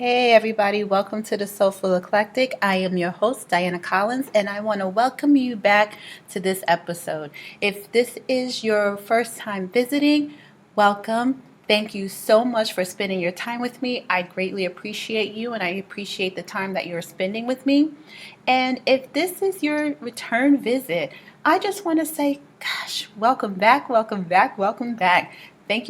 Hey everybody, welcome to the Soulful Eclectic. I am your host, Diana Collins, and I want to welcome you back to this episode. If this is your first time visiting, welcome. Thank you so much for spending your time with me. I greatly appreciate you and I appreciate the time that you're spending with me. And if this is your return visit, I just want to say, gosh, welcome back, welcome back, welcome back. Thank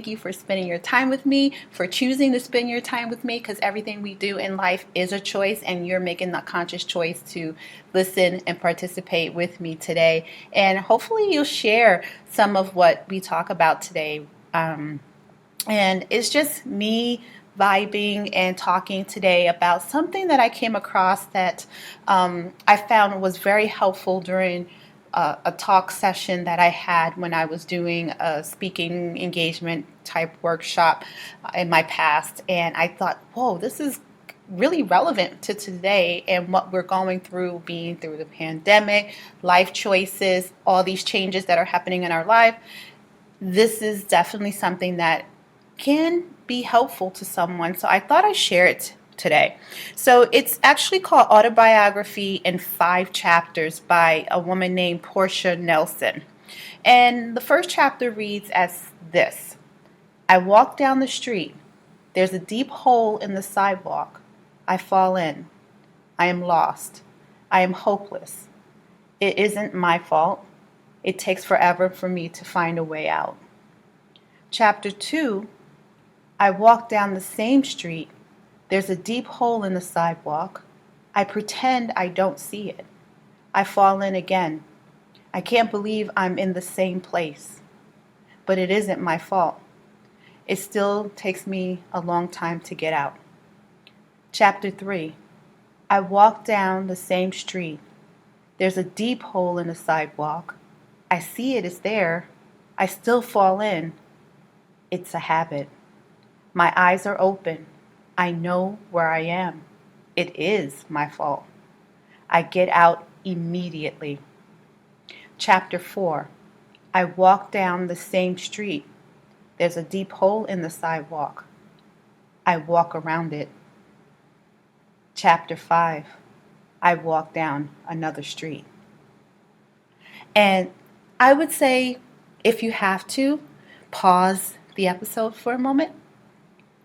you for spending your time with me, for choosing to spend your time with me, because everything we do in life is a choice, and you're making the conscious choice to listen and participate with me today. And hopefully you'll share some of what we talk about today. And it's just me vibing and talking today about something that I came across that I found was very helpful during a talk session that I had when I was doing a speaking engagement type workshop in my past. And I thought, whoa, this is really relevant to today and what we're going through, being through the pandemic, life choices, all these changes that are happening in our life. This is definitely something that can be helpful to someone. So I thought I'd share it today. So it's actually called Autobiography in 5 Chapters by a woman named Portia Nelson. And the first chapter reads as this: I walk down the street. There's a deep hole in the sidewalk. I fall in. I am lost. I am hopeless. It isn't my fault. It takes forever for me to find a way out. Chapter 2, I walk down the same street. There's a deep hole in the sidewalk. I pretend I don't see it. I fall in again. I can't believe I'm in the same place. But it isn't my fault. It still takes me a long time to get out. Chapter 3, I walk down the same street. There's a deep hole in the sidewalk. I see it is there. I still fall in. It's a habit. My eyes are open. I know where I am. It is my fault. I get out immediately. Chapter 4. I walk down the same street. There's a deep hole in the sidewalk. I walk around it. Chapter 5. I walk down another street. And I would say, if you have to, pause the episode for a moment.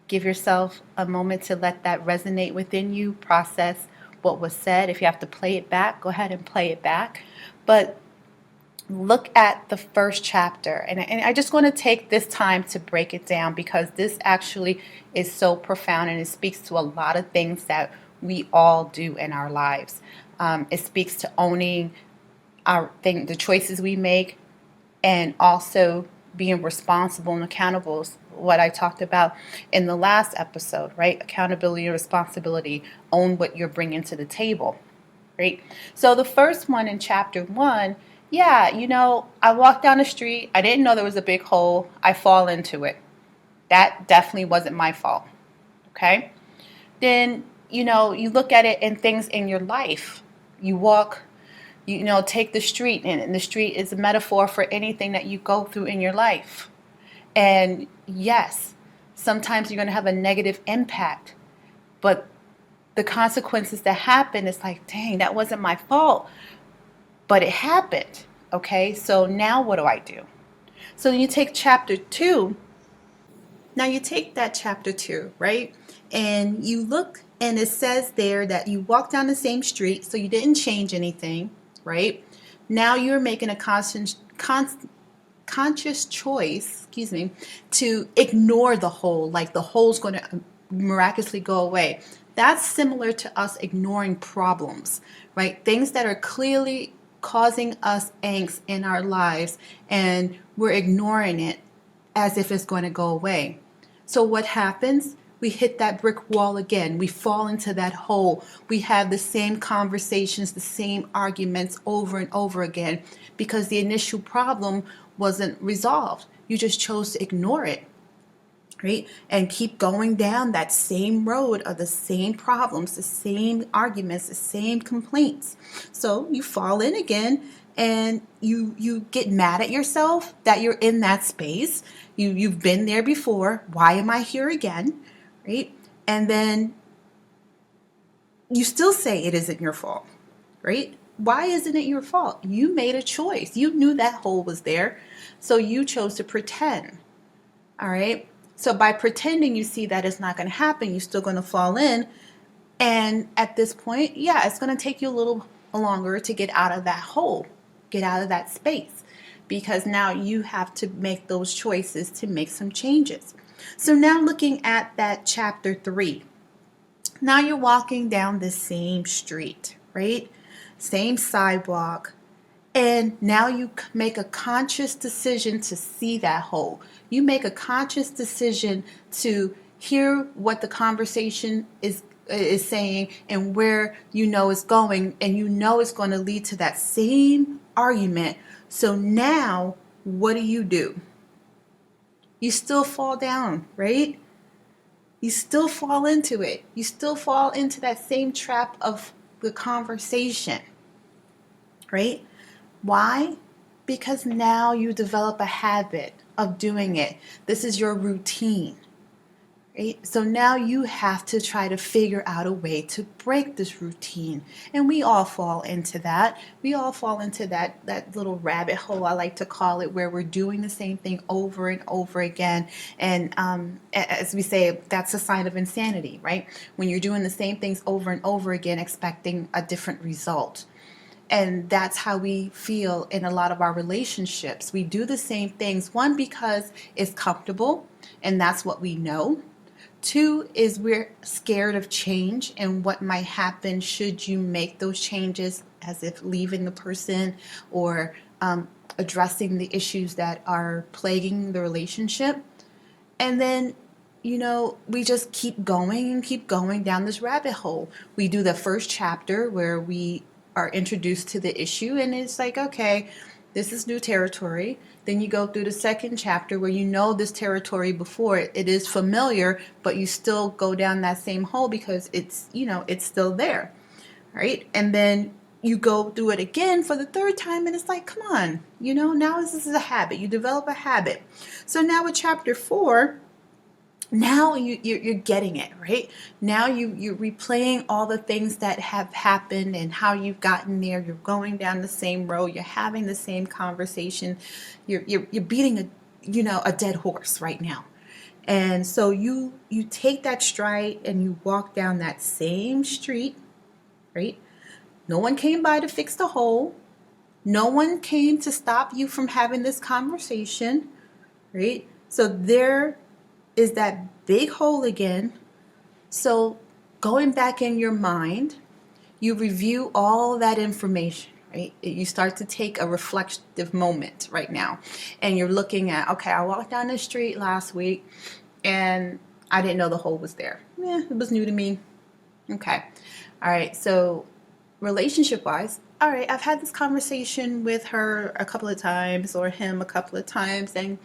Give yourself a moment to let that resonate within you, process what was said. If you have to play it back, go ahead and play it back. But look at the first chapter. And I just want to take this time to break it down, because this actually is so profound and it speaks to a lot of things that we all do in our lives. It speaks to owning the choices we make, and also being responsible and accountable, what I talked about in the last episode, right? Accountability and responsibility. Own what you're bringing to the table, right? So the first one in chapter 1, I walked down the street. I didn't know there was a big hole. I fall into it. That definitely wasn't my fault, okay? Then, you look at it in things in your life. You walk, take the street, and the street is a metaphor for anything that you go through in your life. And yes, sometimes you're going to have a negative impact, but the consequences that happen is like, dang, that wasn't my fault, but it happened. Okay, so now what do I do? So you take chapter 2. Now you take that chapter 2, right? And you look, and it says there that you walk down the same street, so you didn't change anything, right? Now you're making a conscious choice, to ignore the hole, like the hole's going to miraculously go away. That's similar to us ignoring problems, right? Things that are clearly causing us angst in our lives, and we're ignoring it as if it's going to go away. So what happens? We hit that brick wall again. We fall into that hole. We have the same conversations, the same arguments over and over again, because the initial problem wasn't resolved. You just chose to ignore it, right? And keep going down that same road of the same problems, the same arguments, the same complaints. So you fall in again, and you get mad at yourself that you're in that space. You've been there before. Why am I here again? Right? And then you still say it isn't your fault, right? Why isn't it your fault? You made a choice. You knew that hole was there, so you chose to pretend. All right. So by pretending you see that it's not going to happen, you're still going to fall in. And at this point, yeah, it's going to take you a little longer to get out of that hole, get out of that space, because now you have to make those choices to make some changes. So now looking at that chapter 3, now you're walking down the same street, right? Same sidewalk. And now you make a conscious decision to see that hole. You make a conscious decision to hear what the conversation is saying and where you know it's going, and you know it's going to lead to that same argument. So now what do? You still fall down, right? You still fall into it. You still fall into that same trap of the conversation, right? Why? Because now you develop a habit of doing it. This is your routine, right? So now you have to try to figure out a way to break this routine. And we all fall into that. We all fall into that little rabbit hole, I like to call it, where we're doing the same thing over and over again. And as we say, that's a sign of insanity, right? When you're doing the same things over and over again, expecting a different result. And that's how we feel in a lot of our relationships. We do the same things. One, because it's comfortable and that's what we know. Two, is we're scared of change and what might happen should you make those changes, as if leaving the person or addressing the issues that are plaguing the relationship. And then, we just keep going and keep going down this rabbit hole. We do the first chapter where we are introduced to the issue, and it's like, okay, this is new territory. Then you go through the second chapter where you know this territory before. It is familiar, but you still go down that same hole because it's still there, right? And then you go through it again for the third time, and it's like, come on, now this is a habit. You develop a habit. So now with chapter 4, now you're getting it, right? Now you're replaying all the things that have happened and how you've gotten there. You're going down the same road. You're having the same conversation. You're beating a dead horse right now. And so you take that stride and you walk down that same street, right? No one came by to fix the hole. No one came to stop you from having this conversation, right? So there is that big hole again. So going back in your mind, you review all that information, right? You start to take a reflective moment right now. And you're looking at, okay, I walked down the street last week and I didn't know the hole was there. It was new to me. Okay. All right. So relationship wise, all right, I've had this conversation with her a couple of times or him a couple of times, and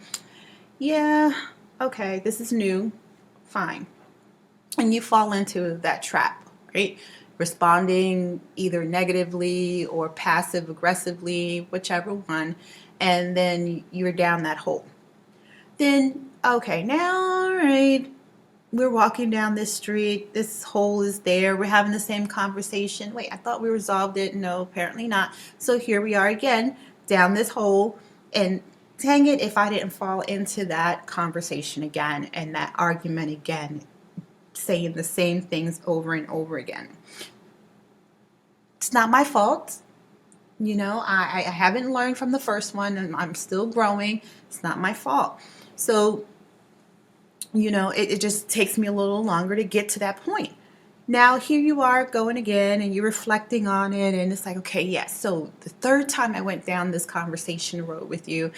yeah, okay, this is new, fine. And you fall into that trap, right? Responding either negatively or passive aggressively, whichever one, and then you're down that hole. Then, okay, now, all right, we're walking down this street, this hole is there, we're having the same conversation. Wait, I thought we resolved it. No, apparently not. So here we are again, down this hole, and dang it if I didn't fall into that conversation again and that argument again, saying the same things over and over again. It's not my fault. I haven't learned from the first one and I'm still growing. It's not my fault. So, it just takes me a little longer to get to that point. Now, here you are going again and you're reflecting on it, and it's like, okay, yes. So the third time I went down this conversation road with you,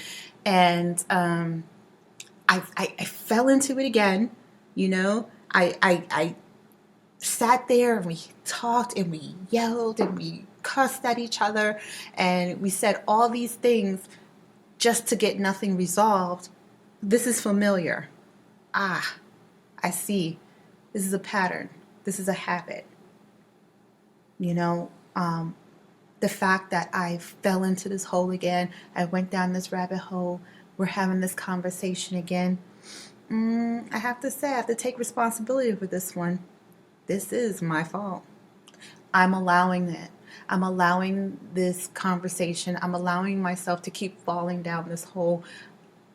and I fell into it again. I sat there and we talked and we yelled and we cussed at each other and we said all these things just to get nothing resolved. This is familiar. I see. This is a pattern. This is a habit. The fact that I fell into this hole again, I went down this rabbit hole, we're having this conversation again. I have to say, I have to take responsibility for this one. This is my fault. I'm allowing it. I'm allowing this conversation. I'm allowing myself to keep falling down this hole.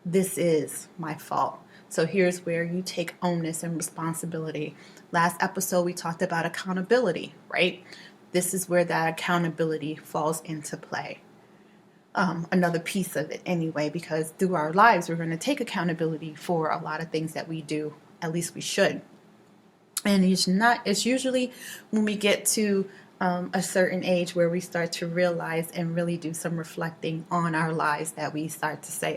This is my fault. So here's where you take onus and responsibility. Last episode, we talked about accountability, right? This is where that accountability falls into play. Another piece of it anyway, because through our lives, we're going to take accountability for a lot of things that we do. At least we should. And it's usually when we get to a certain age where we start to realize and really do some reflecting on our lives that we start to say,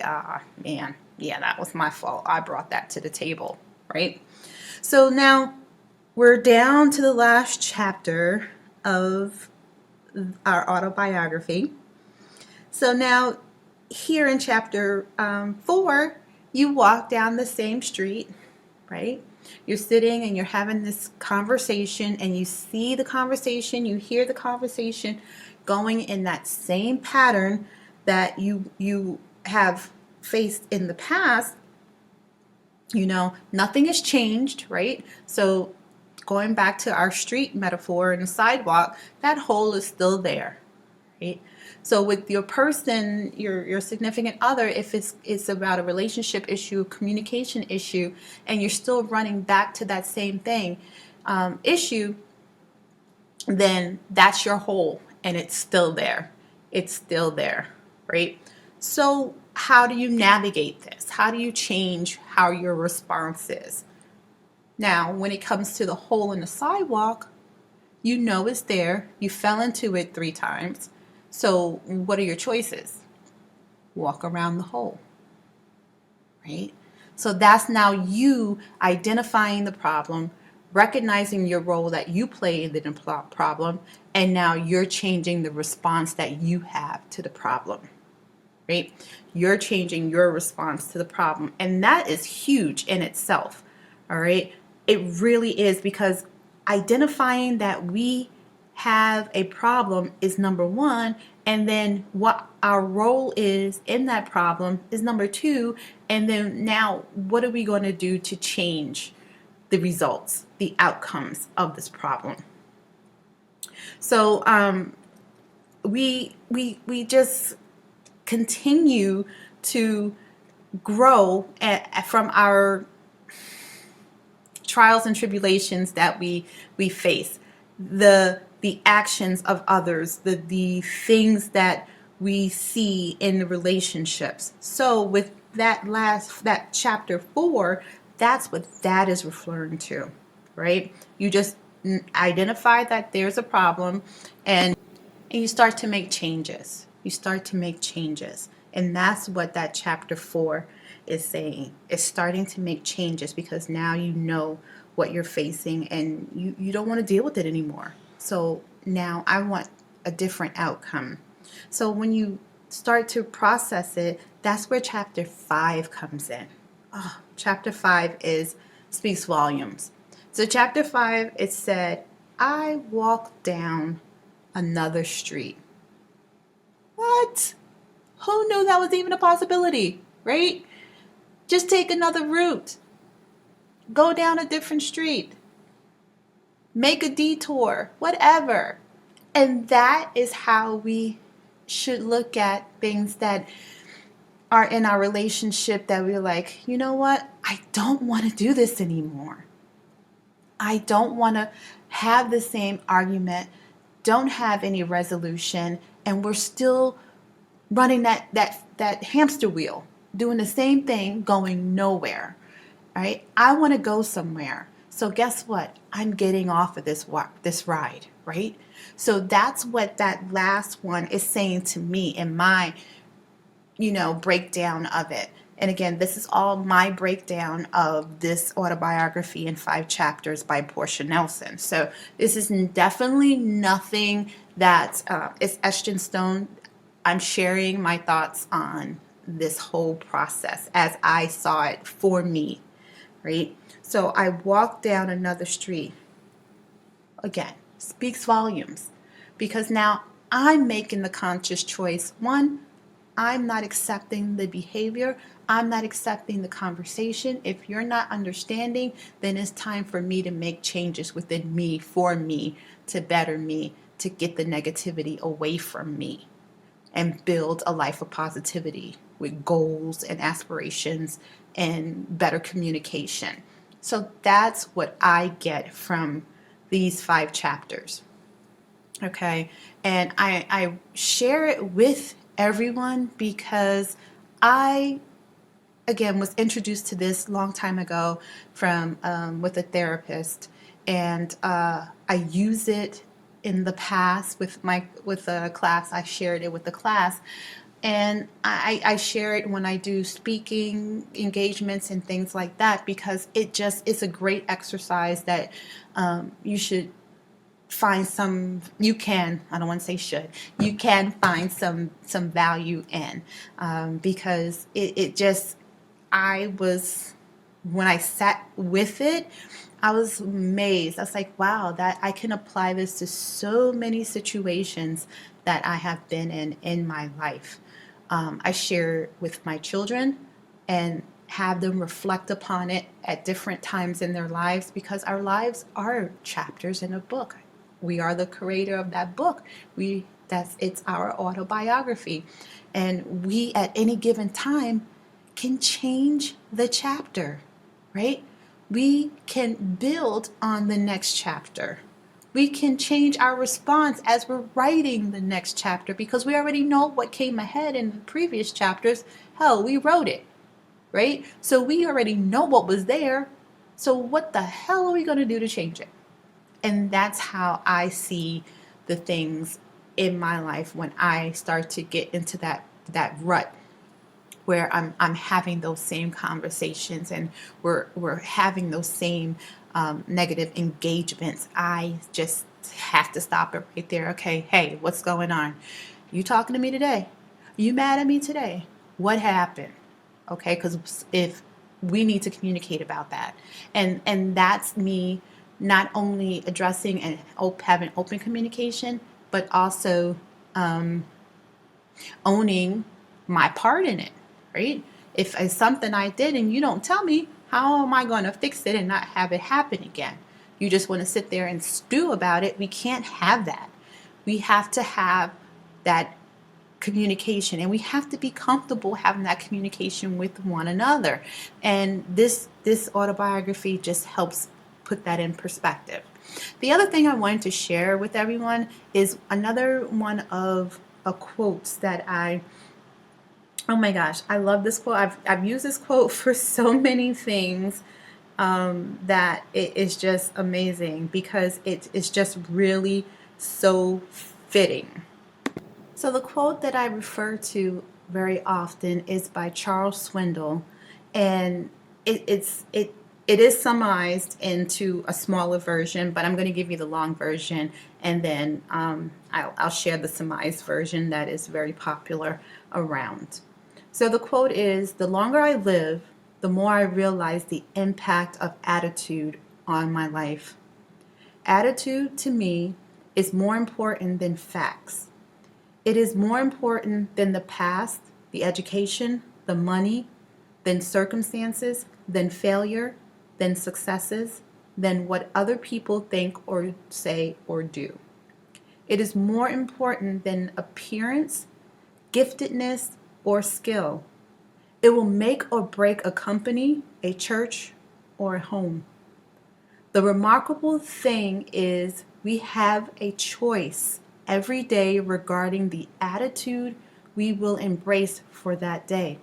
man, yeah, that was my fault. I brought that to the table, right? So now we're down to the last chapter of our autobiography. So now here in chapter 4, you walk down the same street, right? You're sitting and you're having this conversation, and you see the conversation, you hear the conversation going in that same pattern that you have faced in the past. Nothing has changed, right? So going back to our street metaphor and the sidewalk, that hole is still there, right? So with your person, your significant other, if it's about a relationship issue, communication issue, and you're still running back to that same thing, issue, then that's your hole, and it's still there. It's still there, right? So how do you navigate this? How do you change how your response is? Now, when it comes to the hole in the sidewalk, you know it's there. You fell into it 3 times. So what are your choices? Walk around the hole, right? So that's now you identifying the problem, recognizing your role that you play in the problem, and now you're changing the response that you have to the problem, right? You're changing your response to the problem, and that is huge in itself, all right? It really is, because identifying that we have a problem is number 1, and then what our role is in that problem is number 2, and then now what are we going to do to change the results, the outcomes of this problem? So we just continue to grow from our trials and tribulations that we face, the actions of others, the things that we see in the relationships. So with that chapter 4, that's what that is referring to, right? You just identify that there's a problem, and you start to make changes. You start to make changes. And that's what that chapter 4 is saying. It's starting to make changes, because now you know what you're facing, and you don't want to deal with it anymore. So now I want a different outcome. So when you start to process it, that's where chapter 5 comes in. Chapter 5 speaks volumes. So chapter 5, it said, I walked down another street. What? Who knew that was even a possibility, right? Just take another route. Go down a different street. Make a detour, whatever. And that is how we should look at things that are in our relationship, that we're like, you know what? I don't want to do this anymore. I don't want to have the same argument, don't have any resolution, and we're still running that hamster wheel, doing the same thing, going nowhere. Right? I want to go somewhere. So guess what? I'm getting off of this ride, right? So that's what that last one is saying to me in my, breakdown of it. And again, this is all my breakdown of this autobiography in 5 chapters by Portia Nelson. So this is definitely nothing that is etched in stone. I'm sharing my thoughts on this whole process as I saw it for me. Right? So I walked down another street. Again, speaks volumes, because now I'm making the conscious choice. 1, I'm not accepting the behavior. I'm not accepting the conversation, if you're not understanding, then it's time for me to make changes within me, for me, to better me, to get the negativity away from me and build a life of positivity with goals and aspirations and better communication. So that's what I get from these 5 chapters. Okay. And I share it with everyone because I, again, was introduced to this long time ago from with a therapist, and I use it in the past with a class. I shared it with the class, and I share it when I do speaking engagements and things like that because it's a great exercise that you should find some, you can, I don't want to say should, you can find some value in, because it just, I was, when I sat with it, I was amazed. I was like, wow, that I can apply this to so many situations that I have been in my life. I share with my children and have them reflect upon it at different times in their lives because our lives are chapters in a book. We are the creator of that book. It's our autobiography. And we at any given time can change the chapter, right? We can build on the next chapter. We can change our response as we're writing the next chapter because we already know what came ahead in the previous chapters. Hell, we wrote it, right? So we already know what was there. So what the hell are we going to do to change it? And that's how I see the things in my life when I start to get into that rut where I'm having those same conversations and we're having those same negative engagements. I just have to stop it right there. Okay, hey, what's going on? You talking to me today? You mad at me today? What happened? Okay, because if we need to communicate about that, and that's me not only addressing and having open communication, but also owning my part in it, right? If it's something I did and you don't tell me, how am I going to fix it and not have it happen again? You just want to sit there and stew about it. We can't have that. We have to have that communication, and we have to be comfortable having that communication with one another. And this autobiography just helps put that in perspective. The other thing I wanted to share with everyone is another one of quotes that oh my gosh, I love this quote. I've used this quote for so many things, that it is just amazing because it's just really so fitting. So the quote that I refer to very often is by Charles Swindoll, and it is summarized into a smaller version, but I'm going to give you the long version, and then I'll share the summarized version that is very popular around. So the quote is, "The longer I live, the more I realize the impact of attitude on my life. Attitude to me is more important than facts. It is more important than the past, the education, the money, than circumstances, than failure, than successes, than what other people think or say or do. It is more important than appearance, giftedness, or skill. It will make or break a company, a church, or a home. The remarkable thing is we have a choice every day regarding the attitude we will embrace for that day.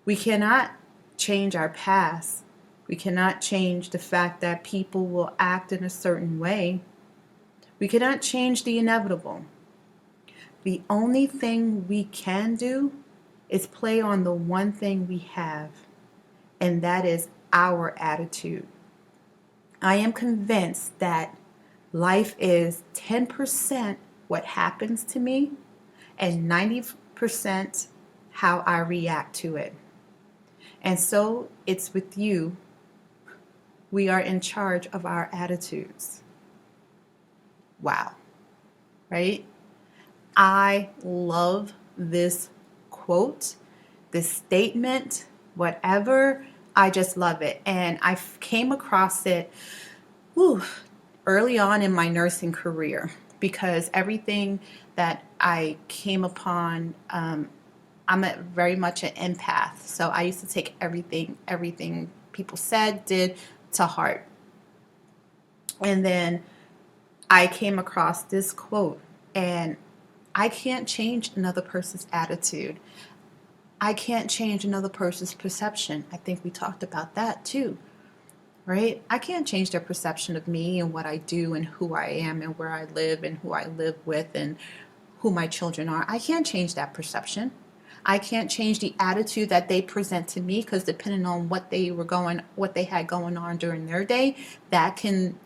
We cannot change our past. We cannot change the fact that people will act in a certain way. We cannot change the inevitable. The only thing we can do is play on the one thing we have, and that is our attitude. I am convinced that life is 10% what happens to me and 90% how I react to it. And so it's with you. We are in charge of our attitudes." Wow, right? I love this quote. this statement, whatever. I just love it. And I came across it early on in my nursing career, because everything that I came upon, I'm very much an empath. So I used to take everything people said, did, to heart. And then I came across this quote, and I can't change another person's attitude. I can't change another person's perception. I think we talked about that too, right? I can't change their perception of me and what I do and who I am and where I live and who I live with and who my children are. I can't change that perception. I can't change the attitude that they present to me, because depending on what they had going on during their day, that can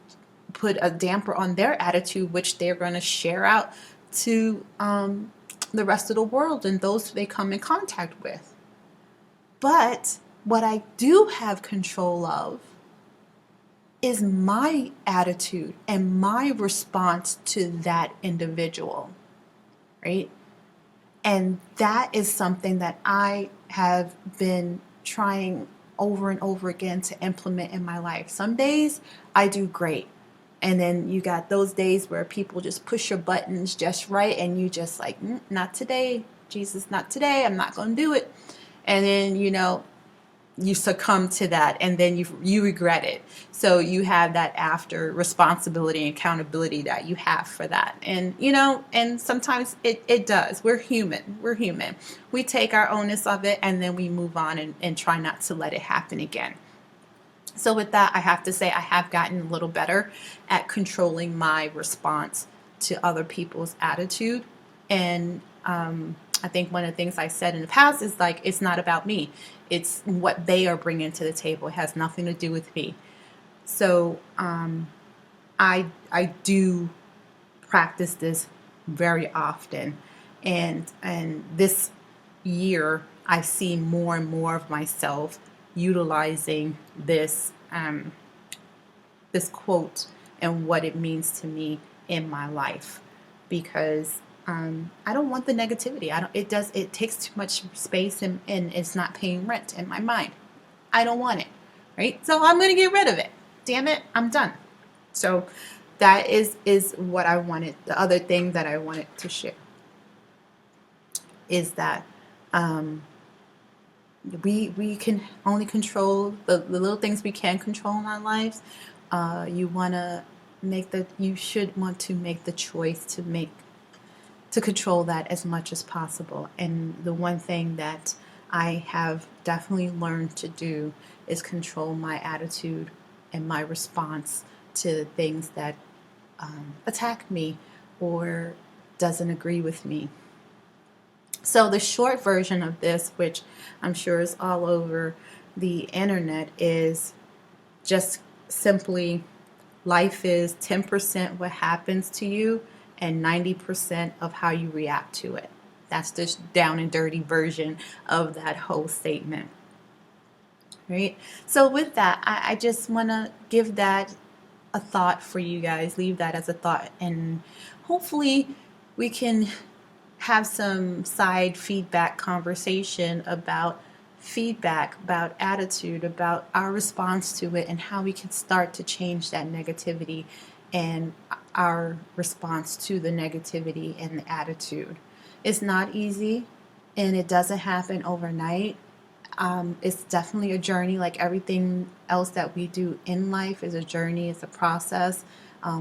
put a damper on their attitude, which they're going to share out to the rest of the world and those they come in contact with. But what I do have control of is my attitude and my response to that individual, right? And that is something that I have been trying over and over again to implement in my life. Some days I do great. And then you got those days where people just push your buttons just right, and you just like, not today, Jesus, not today. I'm not going to do it. And then, you succumb to that, and then you regret it. So you have that after responsibility and accountability that you have for that. And, and sometimes it does. We're human. We take our onus of it, and then we move on and try not to let it happen again. So with that, I have to say I have gotten a little better at controlling my response to other people's attitude. And I think one of the things I said in the past is like, it's not about me. It's what they are bringing to the table. It has nothing to do with me. So I do practice this very often. And this year, I see more and more of myself utilizing this this quote and what it means to me in my life, because I don't want the negativity. It takes too much space, and it's not paying rent in my mind. I don't want it, right? So I'm going to get rid of it. Damn it, I'm done. So that is what I wanted. The other thing that I wanted to share is that we can only control the little things we can control in our lives. You should want to make the choice to control that as much as possible. And the one thing that I have definitely learned to do is control my attitude and my response to things that attack me or doesn't agree with me. So the short version of this, which I'm sure is all over the internet, is just simply life is 10% what happens to you and 90% of how you react to it. That's the down and dirty version of that whole statement. Right? So with that, I just want to give that a thought for you guys, leave that as a thought, and hopefully we can have some side feedback conversation about feedback, about attitude, about our response to it, and how we can start to change that negativity and our response to the negativity and the attitude. It's not easy, and it doesn't happen overnight. It's definitely a journey, like everything else that we do in life is a journey, it's a process.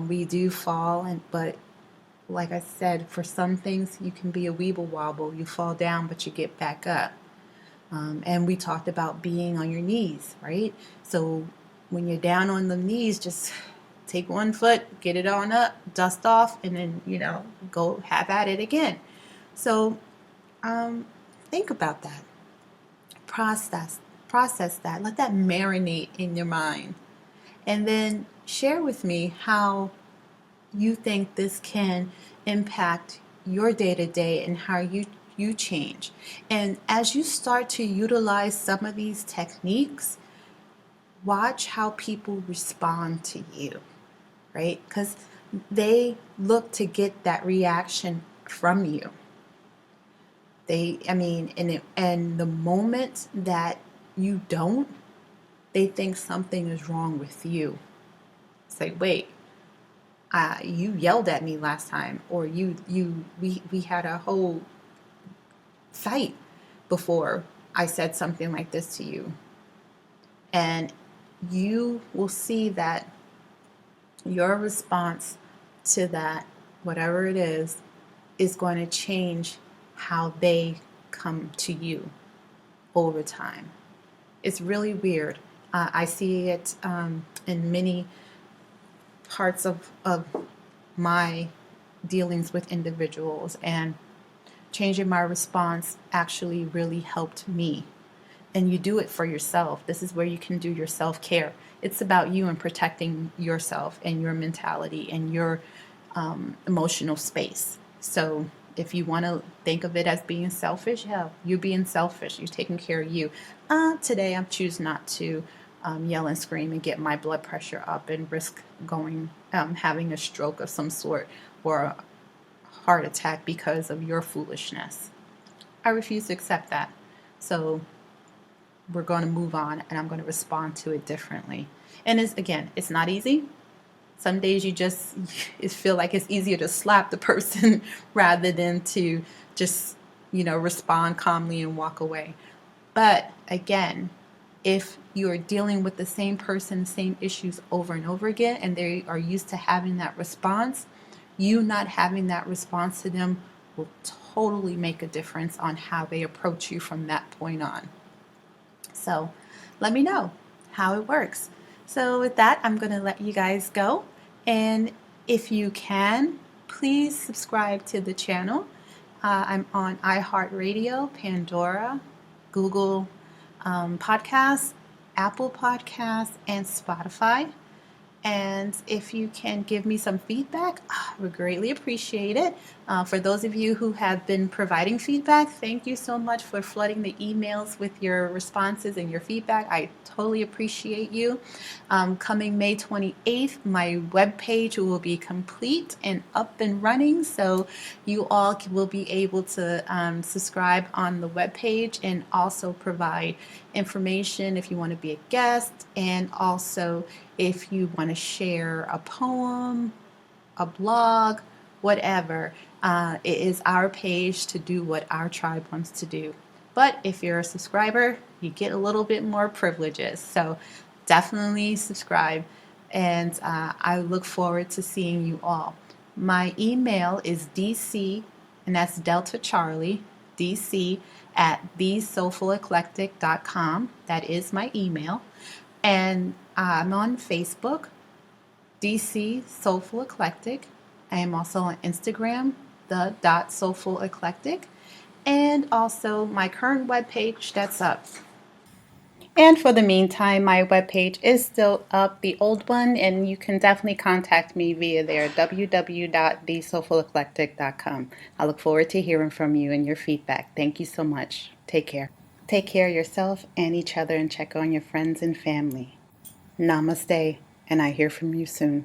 We do fall, but like I said, for some things you can be a weeble wobble. You fall down, but you get back up. And we talked about being on your knees, right? So when you're down on the knees, just take one foot, get it on up, dust off, and then, go have at it again. So think about that. Process that. Let that marinate in your mind. And then share with me how you think this can impact your day-to-day and how you change. And as you start to utilize some of these techniques, watch how people respond to you, right? Because they look to get that reaction from you. And the moment that you don't, they think something is wrong with you. Say, wait, you yelled at me last time, or we had a whole fight before I said something like this to you. And you will see that your response to that, whatever it is going to change how they come to you over time. It's really weird. I see it in many parts of my dealings with individuals, and changing my response actually really helped me. And you do it for yourself. This is where you can do your self-care. It's about you and protecting yourself and your mentality and your emotional space. So if you want to think of it as being selfish, yeah, you're being selfish. You're taking care of you. Today I choose not to yell and scream and get my blood pressure up and risk having a stroke of some sort or a heart attack because of your foolishness. I refuse to accept that. So we're going to move on, and I'm going to respond to it differently. And it's not easy. Some days you just feel like it's easier to slap the person rather than to just, respond calmly and walk away. But again, if you're dealing with the same person, same issues over and over again, and they are used to having that response, you not having that response to them will totally make a difference on how they approach you from that point on. So let me know how it works. So with that, I'm going to let you guys go. And if you can, please subscribe to the channel. I'm on iHeartRadio, Pandora, Google Podcasts, Apple Podcasts, and Spotify. And if you can give me some feedback, I would greatly appreciate it. For those of you who have been providing feedback, thank you so much for flooding the emails with your responses and your feedback. I totally appreciate you. Coming May 28th, my webpage will be complete and up and running, so you all will be able to subscribe on the webpage and also provide information if you want to be a guest, and also if you want to share a poem, a blog, whatever. It is our page to do what our tribe wants to do. But if you're a subscriber, you get a little bit more privileges. So definitely subscribe. And I look forward to seeing you all. My email is DC, and that's Delta Charlie, DC at thesoulfuleclectic.com. That is my email. And I'm on Facebook, DC Soulful Eclectic. I am also on Instagram, the Soulful Eclectic, and also my current webpage that's up. And for the meantime, my webpage is still up, the old one, and you can definitely contact me via there, www.thesoulfuleclectic.com. I look forward to hearing from you and your feedback. Thank you so much. Take care. Take care of yourself and each other, and check on your friends and family. Namaste, and I hear from you soon.